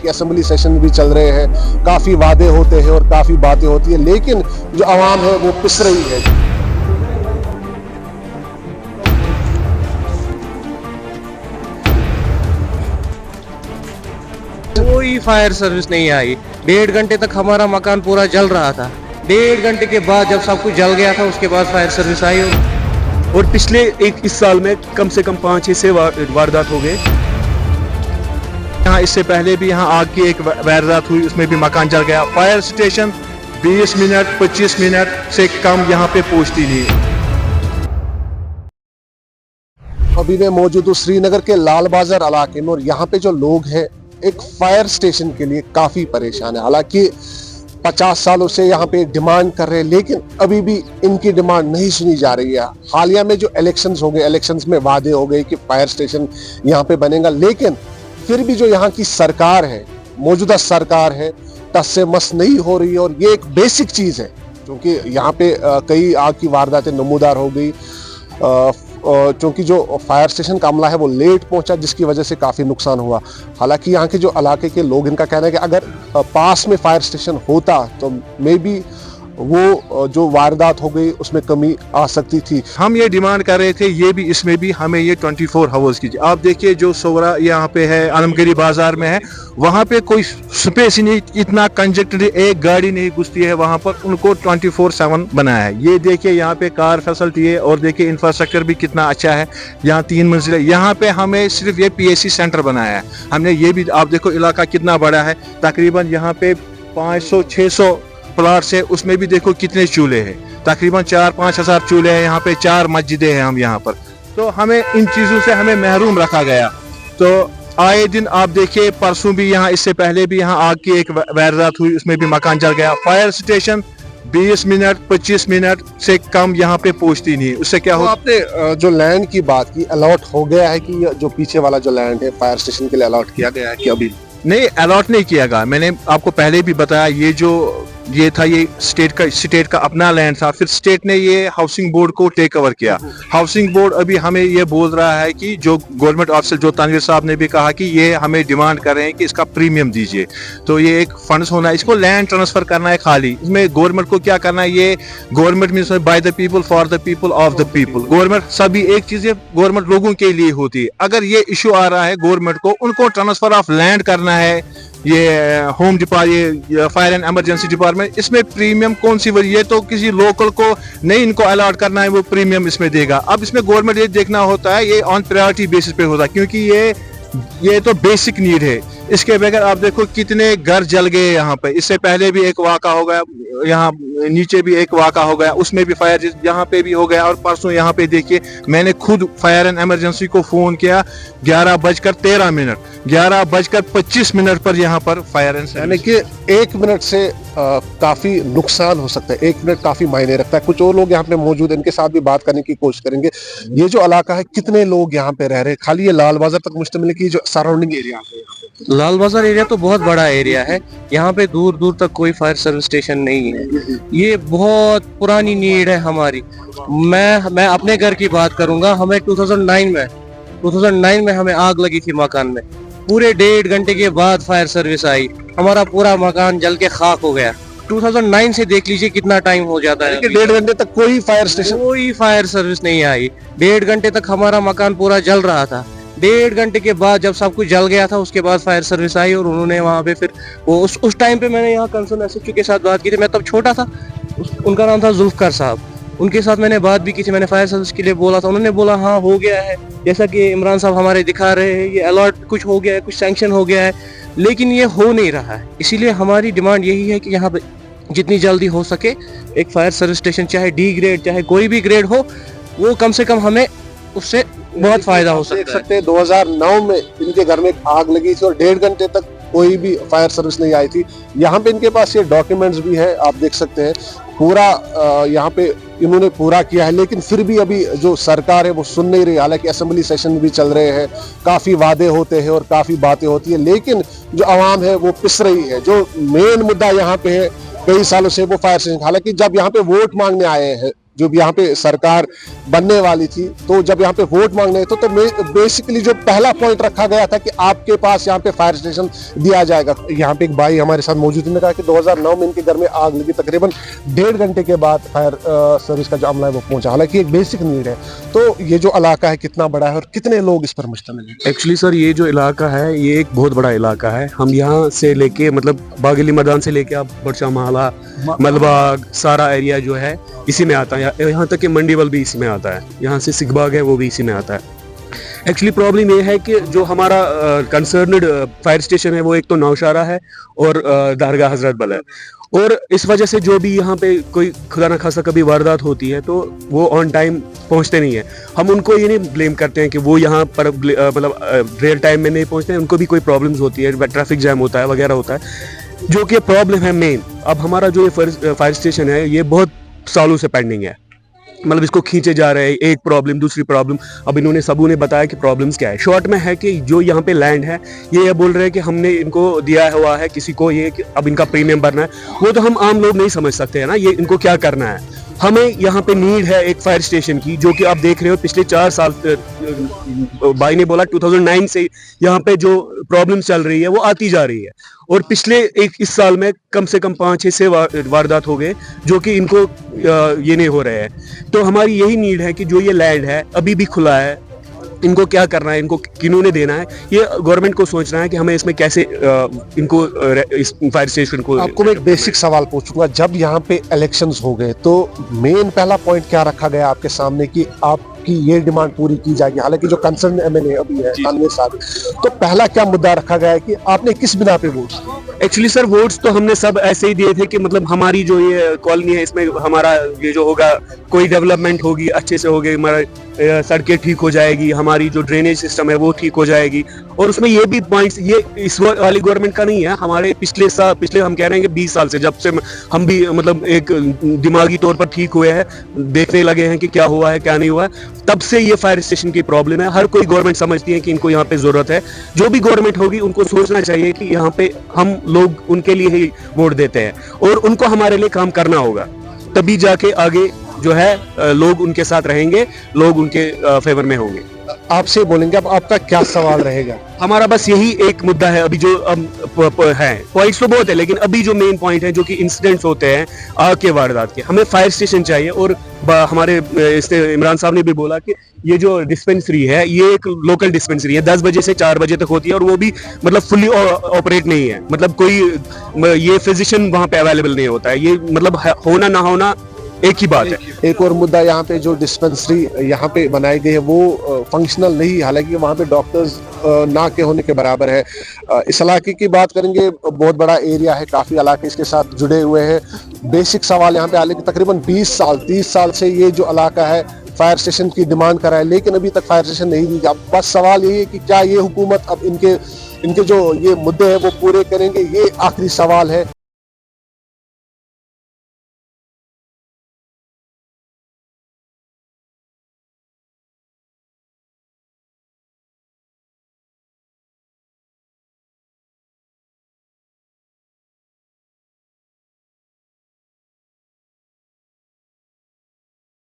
हालांकि assembly session भी चल रहे हैं, काफ़ी वादे होते हैं और काफ़ी बातें होती है, लेकिन जो आवाम है वो पिस रही है। कोई फायर सर्विस नहीं आई। 1.5 घंटे तक हमारा मकान पूरा जल रहा था। 1.5 घंटे के बाद जब सब कुछ जल गया था, उसके बाद फायर सर्विस आई। और पिछले इस साल में कम से कम 5-6 वारदात हो गए। यहाँ इससे पहले भी यहाँ आग की एक वारदात हुई, उसमें भी मकान जल गया। फायर स्टेशन 20 मिनट 25 मिनट से कम यहाँ पे पहुँचती नहीं। अभी मैं मौजूद हूँ श्रीनगर के लाल बाजार इलाके में और यहाँ पे जो लोग हैं एक फायर स्टेशन के लिए काफी परेशान है। हालांकि 50 सालों से यहाँ पे डिमांड कर रहे हैं, लेकिन अभी भी इनकी डिमांड नहीं सुनी जा रही है। हालिया में जो इलेक्शंस हो गए, इलेक्शंस में वादे हो गए कि फायर स्टेशन यहाँ पे बनेगा, लेकिन फिर भी जो यहाँ की सरकार है, मौजूदा सरकार है, टस से मस नहीं हो रही है। और ये एक बेसिक चीज है, क्योंकि यहाँ पे कई आग की वारदातें नमूदार हो गई, क्योंकि जो फायर स्टेशन का अमला है वो लेट पहुंचा, जिसकी वजह से काफ़ी नुकसान हुआ। हालांकि यहाँ के जो इलाके के लोग, इनका कहना है कि अगर पास में फायर स्टेशन होता तो मे बी वो जो वारदात हो गई उसमें कमी आ सकती थी। हम ये डिमांड कर रहे थे, ये भी इसमें भी हमें ये 24 आवर्स कीजिए। आप देखिए जो सोगरा यहाँ पे है, आलमगीरी बाजार में है, वहाँ पे कोई स्पेस ही नहीं, इतना कंजेक्टेड, एक गाड़ी नहीं घुसती है वहाँ पर। उनको 24/7 बनाया है। ये देखिए यहाँ पे कार फैसिलिटी है और देखिए इंफ्रास्ट्रक्चर भी कितना अच्छा है। यहाँ 3 मंजिल। यहाँ पे हमें सिर्फ ये PSC सेंटर बनाया है हमने। ये भी आप देखो इलाका कितना बड़ा है, तकरीबन यहाँ पे 500-600 प्लाट से, उसमें भी देखो कितने चूल्हे हैं, तकरीबन 4-5 हजार चूल्हे हैं यहाँ पे, 4 मस्जिदें हैं हम यहाँ पर। तो हमें इन चीज़ों से हमें महरूम रखा गया। तो आए दिन आप देखिए, परसों भी यहाँ, इससे पहले भी यहाँ आग की एक वारदात हुई, उसमें भी मकान जल गया। फायर स्टेशन 20 मिनट 25 मिनट से कम यहाँ पे पहुँचती नहीं। उससे क्या तो हो, आपने जो लैंड की बात की, अलॉट हो गया है कि जो पीछे वाला जो लैंड है फायर स्टेशन के लिए अलॉट किया गया है कि अभी नहीं अलॉट नहीं किया गया। मैंने आपको पहले भी बताया, ये था, ये स्टेट का अपना लैंड था। फिर स्टेट ने ये हाउसिंग बोर्ड को टेक ओवर किया। हाउसिंग बोर्ड अभी हमें ये बोल रहा है कि जो गवर्नमेंट ऑफिसर, जो तनवीर साहब ने भी कहा कि ये हमें डिमांड कर रहे हैं कि इसका प्रीमियम दीजिए। तो ये एक फंड्स होना है, इसको लैंड ट्रांसफर करना है खाली। इसमें गवर्नमेंट को क्या करना है, ये government means by the people for the people of the people. Government सभी एक चीज है, गवर्नमेंट लोगों के लिए होती है। अगर ये इशू आ रहा है गवर्नमेंट को, उनको ट्रांसफर ऑफ लैंड करना है। ये होम डिपार्टमेंट, ये फायर एंड इमरजेंसी डिपार्टमेंट, इसमें प्रीमियम कौन सी वजह, ये तो किसी लोकल को नहीं इनको अलॉट करना है, वो प्रीमियम इसमें देगा। अब इसमें गवर्नमेंट ये देखना होता है, ये ऑन प्रायोरिटी बेसिस पे होता है, क्योंकि ये तो बेसिक नीड है। इसके बगैर आप देखो कितने घर जल गए यहाँ पे। इससे पहले भी एक वाक़ा हो गया, यहाँ नीचे भी एक वाक़ा हो गया, उसमें भी फायर यहाँ पे भी हो गया। और परसों यहाँ पे देखिए, मैंने खुद फायर एंड इमरजेंसी को फोन किया 11:13, 11:25 पर यहाँ पर फायर एंड, यानी कि 1 मिनट से काफी नुकसान हो सकता है। 1 मिनट काफी मायने रखता है। कुछ और लोग यहाँ पे मौजूद, इनके साथ भी बात करने की कोशिश करेंगे। ये जो इलाका है, कितने लोग यहाँ पे रह रहे हैं? खाली ये लाल बाजार तक मुश्तमिल है कि जो सराउंडिंग एरिया है? लाल बाजार एरिया तो बहुत बड़ा एरिया है। यहाँ पे दूर दूर तक कोई फायर सर्विस स्टेशन नहीं है। ये बहुत पुरानी नीड है हमारी। मैं अपने घर की बात करूंगा। हमें 2009 में हमें आग लगी थी मकान में। पूरे 1.5 घंटे के बाद फायर सर्विस आई। हमारा पूरा मकान जल के खाक हो गया। 2009 से देख लीजिए कितना टाइम हो जाता है। 1.5 घंटे तक कोई फायर सर्विस नहीं आई। 1.5 घंटे तक हमारा मकान पूरा जल रहा था। 1.5 घंटे के बाद जब सब कुछ जल गया था, उसके बाद फायर सर्विस आई और उन्होंने वहाँ पे फिर वो उस टाइम पे मैंने यहाँ कंसर्न SHO के साथ बात की थी। मैं तब छोटा था। उनका नाम था जुल्फकार साहब। उनके साथ मैंने बात भी की थी। मैंने फायर सर्विस के लिए बोला था। उन्होंने बोला हाँ हो गया है, जैसा कि इमरान साहब हमारे दिखा रहे हैं, ये अलॉट कुछ हो गया है, कुछ सैंक्शन हो गया है, लेकिन ये हो नहीं रहा है। इसीलिए हमारी डिमांड यही है कि यहाँ पे जितनी जल्दी हो सके एक फायर सर्विस स्टेशन, चाहे D ग्रेड चाहे कोई भी ग्रेड हो, वो कम से कम हमें उससे बहुत फायदा हो सकता है। 2009 में इनके घर में आग लगी थी और 1.5 घंटे तक कोई भी फायर सर्विस नहीं आई थी। यहाँ पे इनके पास ये डॉक्यूमेंट्स भी है, आप देख सकते हैं। पूरा यहाँ पे इन्होंने पूरा किया है, लेकिन फिर भी अभी जो सरकार है वो सुन नहीं रही। हालांकि असेंबली सेशन भी चल रहे हैं, काफ़ी वादे होते हैं और काफ़ी बातें होती है, लेकिन जो आवाम है वो पिस रही है। जो मेन मुद्दा यहाँ पे है कई सालों से, वो फायर स्टेशन। हालांकि जब यहाँ पे वोट मांगने आए हैं जो भी यहाँ पे सरकार बनने वाली थी, तो जब यहाँ पे वोट मांगने तो बेसिकली जो पहला पॉइंट रखा गया था कि आपके पास यहाँ पे फायर स्टेशन दिया जाएगा। यहाँ पे एक भाई हमारे साथ मौजूद थे, कहा कि 2009 में इनके घर में आग लगी, तकरीबन 1.5 घंटे के बाद फायर सर्विस का जो अमला है वो पहुंचा। हालांकि एक बेसिक नीड है। तो ये जो इलाका है कितना बड़ा है और कितने लोग इस पर मुश्तमिल है? एक्चुअली सर ये जो इलाका है ये एक बहुत बड़ा इलाका है। हम यहाँ से लेके मतलब बागली मैदान से लेके आप बड़शा महला, मलबाग, सारा एरिया जो है इसी में आता है। यहाँ तक कि मंडीवल भी इसी में आता है, यहाँ से सिगबाग है वो भी इसी में आता है। एक्चुअली प्रॉब्लम ये है कि जो हमारा कंसर्नड फायर स्टेशन है वो एक तो नौशारा है और दरगाह हजरत बल है, और इस वजह से जो भी यहाँ पे कोई खुदा न खासा कभी वारदात होती है तो वो ऑन टाइम पहुँचते नहीं है। हम उनको ये नहीं ब्लेम करते हैं कि वो यहाँ पर मतलब रियल टाइम में नहीं पहुँचते हैं, उनको भी कोई प्रॉब्लम्स होती है, ट्रैफिक जैम होता है वगैरह होता है, जो कि प्रॉब्लम है मेन। अब हमारा जो ये फायर स्टेशन है ये बहुत सालों से पेंडिंग है, मतलब इसको खींचे जा रहे हैं, एक प्रॉब्लम दूसरी प्रॉब्लम। अब इन्होंने सबों ने बताया कि प्रॉब्लम्स क्या है। शॉर्ट में है कि जो यहाँ पे लैंड है ये बोल रहे हैं कि हमने इनको दिया हुआ है किसी को, ये कि अब इनका प्रीमियम भरना है। वो तो हम आम लोग नहीं समझ सकते हैं ना, ये इनको क्या करना है। हमें यहाँ पे नीड है एक फायर स्टेशन की, जो कि आप देख रहे हो पिछले 4 साल भाई ने बोला 2009 से यहाँ पे जो प्रॉब्लम चल रही है वो आती जा रही है, और पिछले इस साल में कम से कम 5-6 से वारदात हो गए जो कि इनको ये नहीं हो रहे हैं। तो हमारी यही नीड है कि जो ये लैंड है अभी भी खुला है, इनको क्या करना है, इनको किन्होंने देना है, ये गवर्नमेंट को सोचना है कि हमें इसमें कैसे इनको इस फायर स्टेशन को। आपको मैं एक बेसिक सवाल पूछूंगा, जब यहाँ पे इलेक्शंस हो गए तो मेन पहला पॉइंट क्या रखा गया आपके सामने कि आपकी ये डिमांड पूरी की जाएगी? हालांकि जो कंसर्न एमएलए अभी है तानवीर साहब, तो पहला क्या मुद्दा रखा गया है कि आपने किस बिना पे वोट? एक्चुअली सर वोट्स तो हमने सब ऐसे ही दिए थे कि मतलब हमारी जो ये कॉलोनी है इसमें हमारा ये जो होगा कोई डेवलपमेंट होगी, अच्छे से होगी, हमारा सड़कें ठीक हो जाएगी, हमारी जो ड्रेनेज सिस्टम है वो ठीक हो जाएगी। और उसमें ये भी पॉइंट्स ये इस वाली गवर्नमेंट का नहीं है, हमारे पिछले हम कह रहे हैं कि 20 साल से जब से हम भी मतलब एक दिमागी तौर पर ठीक हुए हैं, देखने लगे हैं कि क्या हुआ है क्या नहीं हुआ है, तब से ये फायर स्टेशन की प्रॉब्लम है। हर कोई गवर्नमेंट समझती है कि इनको यहाँ पे जरूरत है। जो भी गवर्नमेंट होगी उनको सोचना चाहिए कि यहाँ पे हम लोग उनके लिए ही वोट देते हैं और उनको हमारे लिए काम करना होगा, तभी जाके आगे जो है लोग उनके साथ रहेंगे, लोग उनके फेवर में होंगे। आपसे बोलेंगे, अब आपका क्या सवाल रहेगा? हमारा बस यही एक मुद्दा है अभी जो है, पॉइंट्स तो बहुत है लेकिन अभी जो मेन पॉइंट है जो कि इंसिडेंट्स होते हैं आग के वारदात के, हमें फायर स्टेशन चाहिए। और हमारे इमरान साहब ने भी बोला कि ये जो डिस्पेंसरी है ये एक लोकल डिस्पेंसरी है, 10 बजे से 4 बजे तक होती है, और वो भी मतलब फुल्ली ऑपरेट नहीं है, मतलब कोई ये फिजिशियन वहाँ पे अवेलेबल नहीं होता है। ये मतलब होना ना होना एक ही बात है। एक और मुद्दा, यहाँ पे जो डिस्पेंसरी यहाँ पे बनाई गई है वो फंक्शनल नहीं, हालांकि वहाँ पे डॉक्टर्स ना के होने के बराबर है। इस इलाके की बात करेंगे, बहुत बड़ा एरिया है, काफ़ी इलाके इसके साथ जुड़े हुए हैं। बेसिक सवाल यहाँ पे हालांकि तकरीबन 20-30 साल से ये जो इलाका है फायर स्टेशन की डिमांड कर रहा है, लेकिन अभी तक फायर स्टेशन नहीं दी। अब बस सवाल यही है कि क्या ये हुकूमत अब इनके जो ये मुद्दे हैं वो पूरे करेंगे, ये आखिरी सवाल है।